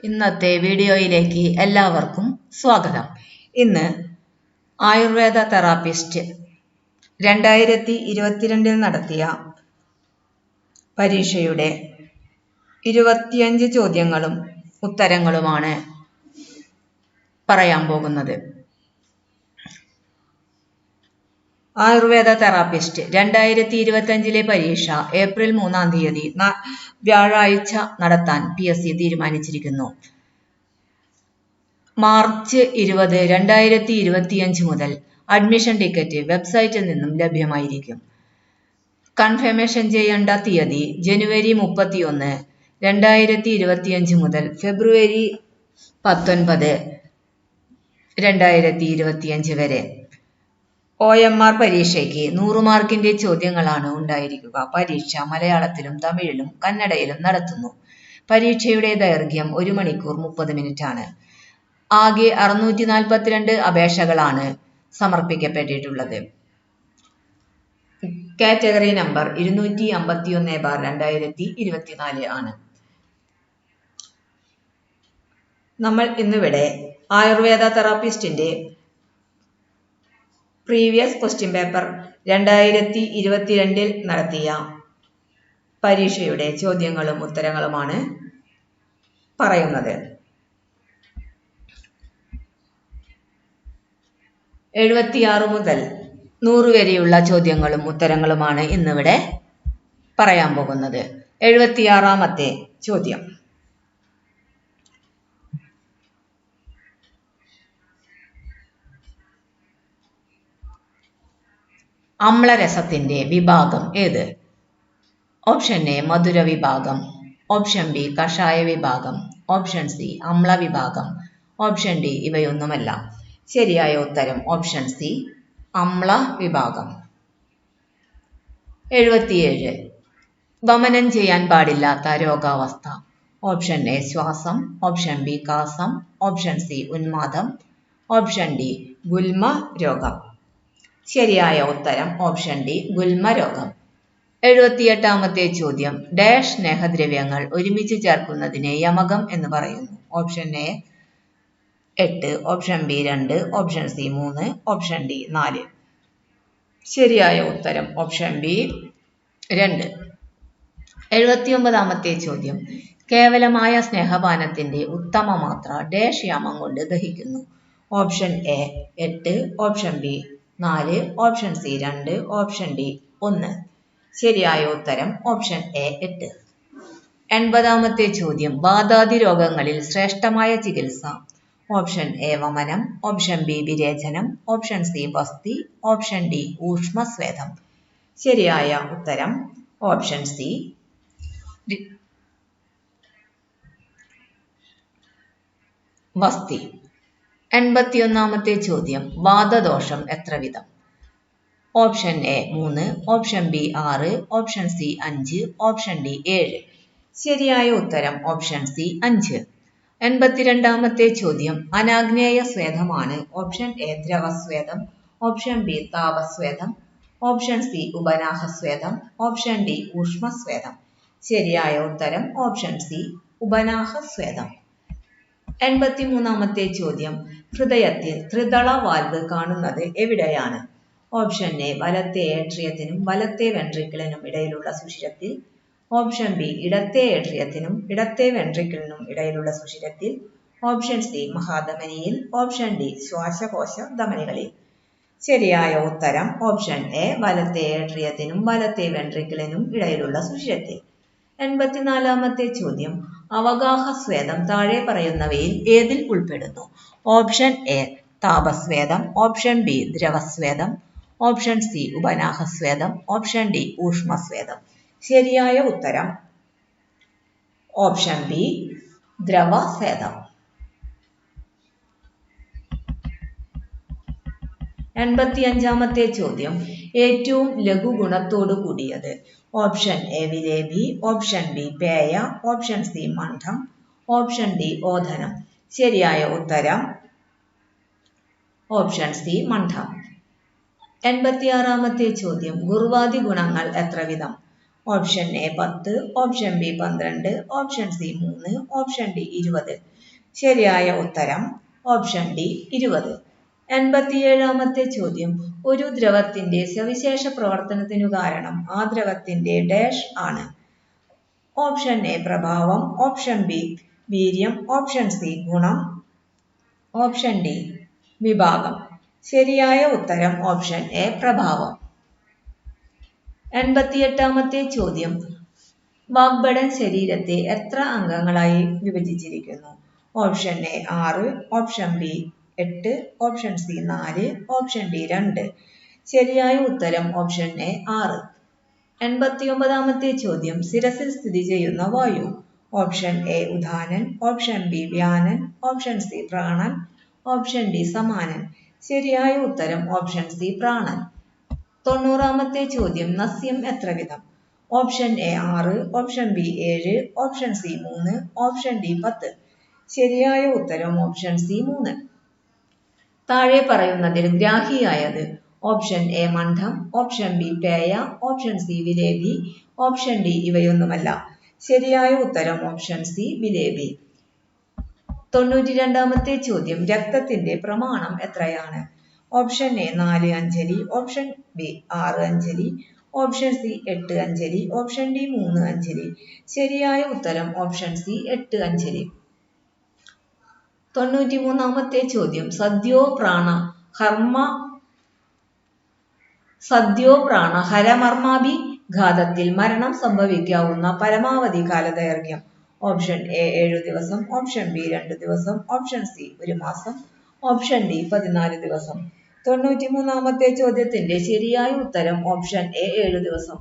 ഇന്നത്തെ വീഡിയോയിലേക്ക് എല്ലാവർക്കും സ്വാഗതം. ഇന്ന് ആയുർവേദ തെറാപ്പിസ്റ്റ് 2022 നടത്തിയ പരീക്ഷയുടെ 25 ചോദ്യങ്ങളും ഉത്തരങ്ങളുമാണ് പറയാൻ പോകുന്നത്. ആയുർവേദ തെറാപ്പിസ്റ്റ് 2025 പരീക്ഷ ഏപ്രിൽ 3-ാം തീയതി വ്യാഴാഴ്ച നടത്താൻ PSC തീരുമാനിച്ചിരിക്കുന്നു. മാർച്ച് 20, 2025 മുതൽ അഡ്മിഷൻ ടിക്കറ്റ് വെബ്സൈറ്റിൽ നിന്നും ലഭ്യമായിരിക്കും. കൺഫർമേഷൻ ചെയ്യേണ്ട തീയതി ജനുവരി 31, 2025 മുതൽ ഫെബ്രുവരി 19, 2025 വരെ. OMR പരീക്ഷയ്ക്ക് 100 മാർക്കിന്റെ ചോദ്യങ്ങളാണ് ഉണ്ടായിരിക്കുക. പരീക്ഷ മലയാളത്തിലും തമിഴിലും കന്നഡയിലും നടത്തുന്നു. പരീക്ഷയുടെ ദൈർഘ്യം 1 മണിക്കൂർ 30 മിനിറ്റാണ്. ആകെ 642 അപേക്ഷകളാണ് സമർപ്പിക്കപ്പെട്ടിട്ടുള്ളത്. കാറ്റഗറി നമ്പർ 251/2024 ആണ്. നമ്മൾ ഇന്നിവിടെ ആയുർവേദ തെറാപ്പിസ്റ്റിന്റെ പ്രീവിയസ് ക്വസ്റ്റ്യൻ പേപ്പർ 2022 നടത്തിയ പരീക്ഷയുടെ ചോദ്യങ്ങളും ഉത്തരങ്ങളുമാണ് പറയുന്നത്. 76 മുതൽ 100 വരെയുള്ള ചോദ്യങ്ങളും ഉത്തരങ്ങളുമാണ് ഇന്നിവിടെ പറയാൻ പോകുന്നത്. 76ാമത്തെ ചോദ്യം. അമ്ലരസത്തിന്റെ വിഭാഗം ഏത്? ഓപ്ഷൻ എ മധുര വിഭാഗം, ഓപ്ഷൻ ബി കഷായ വിഭാഗം, ഓപ്ഷൻ സി അമ്ല വിഭാഗം, ഓപ്ഷൻ ഡി ഇവയൊന്നുമല്ല. ശരിയായ ഉത്തരം ഓപ്ഷൻ സി അമ്ല വിഭാഗം. 77 വമനം ചെയ്യാൻ പാടില്ലാത്ത രോഗാവസ്ഥ. ഓപ്ഷൻ എ ശ്വാസം, ഓപ്ഷൻ ബി കാസം, ഓപ്ഷൻ സി ഉന്മാദം, ഓപ്ഷൻ ഡി ഗുൽമ രോഗം. ശരിയായ ഉത്തരം ഓപ്ഷൻ ഡി ഗുൽമ രോഗം. 78ാമത്തെ ചോദ്യം. ഡാഷ് സ്നേഹദ്രവ്യങ്ങൾ ഒരുമിച്ച് ചേർക്കുന്നതിനെ യമകം എന്ന് പറയുന്നു. Option A 8, option B 2, option C 3, option D 4. ശരിയായ ഉത്തരം ഓപ്ഷൻ ബി 2. 79ാമത്തെ ചോദ്യം. കേവലമായ സ്നേഹപാനത്തിന്റെ ഉത്തമ മാത്ര ഡാഷ് യാമം കൊണ്ട് ദഹിക്കുന്നു. Option A 8, option B 4, option C 2, option D 1. ശരിയായ ഉത്തരം ഓപ്ഷൻ എ 8. 80ാമത്തെ ചോദ്യം. വാതാദി രോഗങ്ങളിൽ ശ്രേഷ്ഠമായ ചികിത്സ. ഓപ്ഷൻ എ വമനം, ഓപ്ഷൻ ബി വിരേചനം, ഓപ്ഷൻ സി വസ്തി, ഓപ്ഷൻ ഡി ഊഷ്മസ്വേദം. ശരിയായ ഉത്തരം ഓപ്ഷൻ സി വസ്തി. 81ാമത്തെ ചോദ്യം. വാതദോഷം എത്ര വിധം? Option A 3, option B 6, option C 5, option D 7. ശരിയായ ഉത്തരം ഓപ്ഷൻ സി 5. 82ാമത്തെ ചോദ്യം. അനാഗ്നേയ സ്വേദമാണ്. ഓപ്ഷൻ എ ദ്രവസ്വേദം, ഓപ്ഷൻ ബി താപസ്വേദം, ഓപ്ഷൻ സി ഉപനാഹസ്വേദം, ഓപ്ഷൻ ഡി ഊഷ്മസ്വേദം. ശരിയായ ഉത്തരം ഓപ്ഷൻ സി ഉപനാഹസ്വേദം. 83ാമത്തെ ചോദ്യം. ഹൃദയത്തിൽ ത്രിതള വാൽവ് കാണുന്നത് എവിടെയാണ്? ഓപ്ഷൻ എ വലത്തെ ഏട്രിയത്തിനും വലത്തെ വെൻട്രിക്കിളിനും ഇടയിലുള്ള സുഷിരത്തിൽ, ഓപ്ഷൻ ബി ഇടത്തെ ഏട്രിയത്തിനും ഇടത്തെ വെൻട്രിക്കിളിനും ഇടയിലുള്ള സുഷിരത്തിൽ, ഓപ്ഷൻ സി മഹാധമനിയിൽ, ഓപ്ഷൻ ഡി ശ്വാസകോശ ധമനികളിൽ. ശരിയായ ഉത്തരം ഓപ്ഷൻ എ വലത്തെ ഏട്രിയത്തിനും വലത്തെ വെൻട്രിക്കിളിനും ഇടയിലുള്ള സുഷിരത്തിൽ. 84ാമത്തെ ചോദ്യം. അവഗാഹസ്വേദം താഴെ പറയുന്നവയിൽ ഏതിൽ ഉൾപ്പെടുന്നു? ഓപ്ഷൻ എ താപസ്വേദം, ഓപ്ഷൻ ബി ദ്രവസ്വേദം, ഓപ്ഷൻ സി ഉപനാഹസ്വേദം, ഓപ്ഷൻ ഡി ഊഷ്മസ്വേദം. ശരിയായ ഉത്തരം ഓപ്ഷൻ ബി ദ്രവസ്വേദം. 85ാമത്തെ ചോദ്യം. ഏറ്റവും ലഘുഗുണത്തോടു കൂടിയത്. ഓപ്ഷൻ എ വിലേബി, ഓപ്ഷൻ ബി പേയ, ഓപ്ഷൻ സി മണ്ഡം, ഓപ്ഷൻ ഡി ഓധനം. ശരിയായ ഉത്തരം ഓപ്ഷൻ സി മണ്ഡം. 86ാമത്തെ ചോദ്യം. ഗുർവാദി ഗുണങ്ങൾ എത്ര വിധം? Option A 10, option B 12, option C 3, option D 20. ശരിയായ ഉത്തരം ഓപ്ഷൻ ഡി 20. 87-ാമത്തെ ചോദ്യം. ഒരു ദ്രവത്തിന്റെ സവിശേഷ പ്രവർത്തനത്തിനു കാരണം ആ ദ്രവത്തിന്റെ ഡാഷ് ആണ്. ഓപ്ഷൻ എ പ്രഭാവം, ഓപ്ഷൻ ബി വീര്യം, ഓപ്ഷൻ സി ഗുണം, ഓപ്ഷൻ ഡി വിഭാഗം. ശരിയായ ഉത്തരം ഓപ്ഷൻ എ പ്രഭാവം. 88-ാമത്തെ ചോദ്യം. വാഗ്ഭടൻ ശരീരത്തെ എത്ര അംഗങ്ങളായി വിഭജിച്ചിരിക്കുന്നു? Option A 6, option B 8, option C 4, option D 2. ശരിയായ ഉത്തരം ഓപ്ഷൻ എ 6. 89-ാമത്തെ ചോദ്യം. ശിരസിൽ സ്ഥിതി ചെയ്യുന്ന വായു. ഓപ്ഷൻ എ ഉദാനൻ, ഓപ്ഷൻ ബി വ്യാനൻ, ഓപ്ഷൻ സി പ്രാണൻ, ഓപ്ഷൻ ഡി സമാനൻ. ശരിയായ ഉത്തരം ഓപ്ഷൻ സി പ്രാണൻ. 90-ാമത്തെ ചോദ്യം. നസ്യം എത്ര വിധം? Option A 6, option B 7, option C 3, option D 10. ശരിയായ ഉത്തരം ഓപ്ഷൻ സി 3. താഴെ പറയുന്നതിൽ ഗ്രാഹിയായത്. ഓപ്ഷൻ എ മണ്ഡം, ഓപ്ഷൻ ബി പേയ, ഓപ്ഷൻ സി വിലേബി, ഓപ്ഷൻ ഡി ഇവയൊന്നുമല്ല. ശരിയായ ഉത്തരം ഓപ്ഷൻ സി വിലേബി. 92-ാമത്തെ ചോദ്യം. രക്തത്തിന്റെ പ്രമാണം എത്രയാണ്? Option A 4 Anjali, option B 6 Anjali, option C 8 Anjali, option D 3 Anjali. ശരിയായ ഉത്തരം ഓപ്ഷൻ സി 8 അഞ്ജലി. 93-ാമത്തെ ചോദ്യം. സദ്യോ പ്രാണ ഹരമർമാഭിഘാതത്തിൽ മരണം സംഭവിക്കാവുന്ന പരമാവധി കാലദൈർഘ്യം. ഓപ്ഷൻ എ 7 ദിവസം, ഓപ്ഷൻ ബി 2 ദിവസം, ഓപ്ഷൻ സി 1 മാസം, ഓപ്ഷൻ ഡി 14 ദിവസം. 93-ാമത്തെ ചോദ്യത്തിന്റെ ശരിയായ ഉത്തരം ഓപ്ഷൻ എ 7 ദിവസം.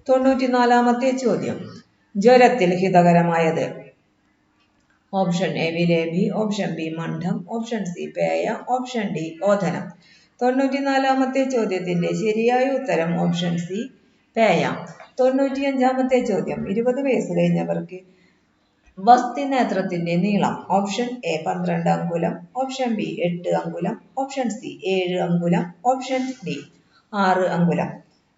94-ാമത്തെ ചോദ്യം. ജ്വരത്തിൽ ഹിതകരമായത്. ഓപ്ഷൻ എ വിലേബി, ഓപ്ഷൻ ബി മണ്ഡം, ഓപ്ഷൻ സി പേയ, ഓപ്ഷൻ ഡി ഓദനം. 94-ാമത്തെ ചോദ്യത്തിന്റെ ശരിയായ ഉത്തരം ഓപ്ഷൻ സി പേയ. 95-ാമത്തെ ചോദ്യം. 20 വയസ്സ് കഴിഞ്ഞവർക്ക് വസ്തിനേത്രത്തിന്റെ നീളം. ഓപ്ഷൻ എ 12 അങ്കുലം, ഓപ്ഷൻ ബി 8 അങ്കുലം, ഓപ്ഷൻ സി 7 അങ്കുലം, ഓപ്ഷൻ ഡി 6 അങ്കുലം.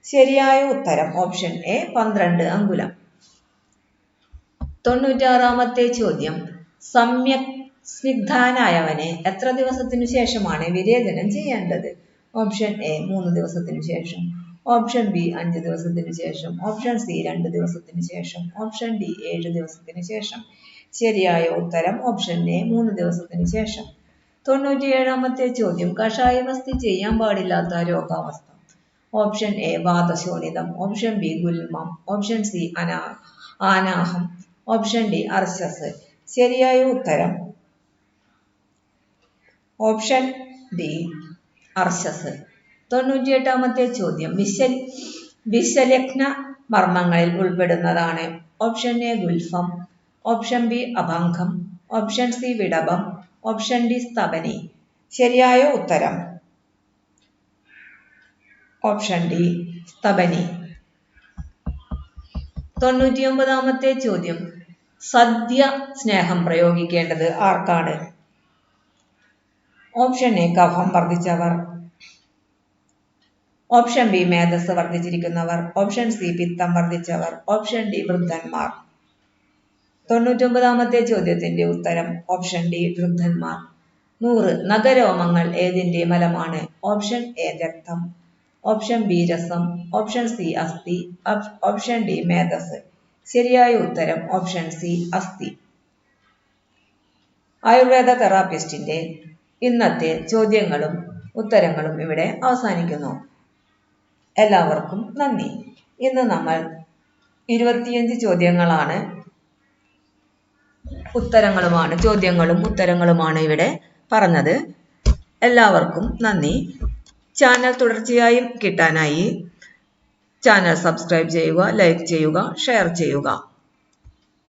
ശരിയായ ഉത്തരം ഓപ്ഷൻ എ 12 അങ്കുലം. 96-ാമത്തെ ചോദ്യം. സമ്യക് സ്നിഗ്ധനായവനെ എത്ര ദിവസത്തിനു ശേഷമാണ് വിരേചനം ചെയ്യേണ്ടത്? ഓപ്ഷൻ എ 3 ദിവസത്തിനു ശേഷം, ഓപ്ഷൻ ബി 5 ദിവസത്തിനു ശേഷം, ഓപ്ഷൻ സി 2 ദിവസത്തിനു ശേഷം, ഓപ്ഷൻ ഡി 7 ദിവസത്തിനു ശേഷം. ശരിയായ ഉത്തരം ഓപ്ഷൻ എ 3 ദിവസത്തിനു ശേഷം. 97-ാമത്തെ ചോദ്യം. കഷായവസ്തി ചെയ്യാൻ പാടില്ലാത്ത രോഗാവസ്ഥ. ഓപ്ഷൻ എ വാതശോണിതം, ഓപ്ഷൻ ബി ഗുൽമം, ഓപ്ഷൻ സി ആനാഹം, ഓപ്ഷൻ ഡി അർശസ്. ശരിയായ ഉത്തരം ഓപ്ഷൻ ഡി അർശസ്. 98-ാമത്തെ ചോദ്യം. വിശലഗ്ന മർമ്മങ്ങളിൽ ഉൾപ്പെടുന്നതാണ്. ഓപ്ഷൻ എ ഗുൽഫം, ഓപ്ഷൻ ബി അഭംഗം, ഓപ്ഷൻ സി വിടഭം, ഓപ്ഷൻ ഡി സ്തബനി. ശരിയായ ഉത്തരം ഓപ്ഷൻ ഡി സ്തബനി. 99-ാമത്തെ ചോദ്യം. സദ്യ സ്നേഹം പ്രയോഗിക്കേണ്ടത് ആർക്കാണ്? ഓപ്ഷൻ എ കഫം വർദ്ധിച്ചവർ, ഓപ്ഷൻ ബി മേധസ് വർദ്ധിച്ചിരിക്കുന്നവർ, ഓപ്ഷൻ സി പിത്തം വർദ്ധിച്ചവർ, ഓപ്ഷൻ ഡി വൃദ്ധന്മാർ. 99-ാമത്തെ ചോദ്യത്തിന്റെ ഉത്തരം ഓപ്ഷൻ ഡി വൃദ്ധന്മാർ. 100 നഖരോമങ്ങൾ ഏതിന്റെ മലമാണ്? ഓപ്ഷൻ എ രക്തം, ഓപ്ഷൻ ബി രസം, ഓപ്ഷൻ സി അസ്ഥി, ഓപ്ഷൻ ഡി മേധസ്. ശരിയായ ഉത്തരം ഓപ്ഷൻ സി അസ്ഥി. ആയുർവേദ തെറാപ്പിസ്റ്റിന്റെ ഇന്നത്തെ ചോദ്യങ്ങളും ഉത്തരങ്ങളും ഇവിടെ അവസാനിക്കുന്നു. എല്ലാവർക്കും നന്ദി. ഇന്ന് നമ്മൾ 25 ചോദ്യങ്ങളും ഉത്തരങ്ങളുമാണ് ഇവിടെ പറഞ്ഞത്. എല്ലാവർക്കും നന്ദി. ചാനൽ തുടർച്ചയായും കിട്ടാനായി ചാനൽ സബ്സ്ക്രൈബ് ചെയ്യുക, ലൈക്ക് ചെയ്യുക, ഷെയർ ചെയ്യുക.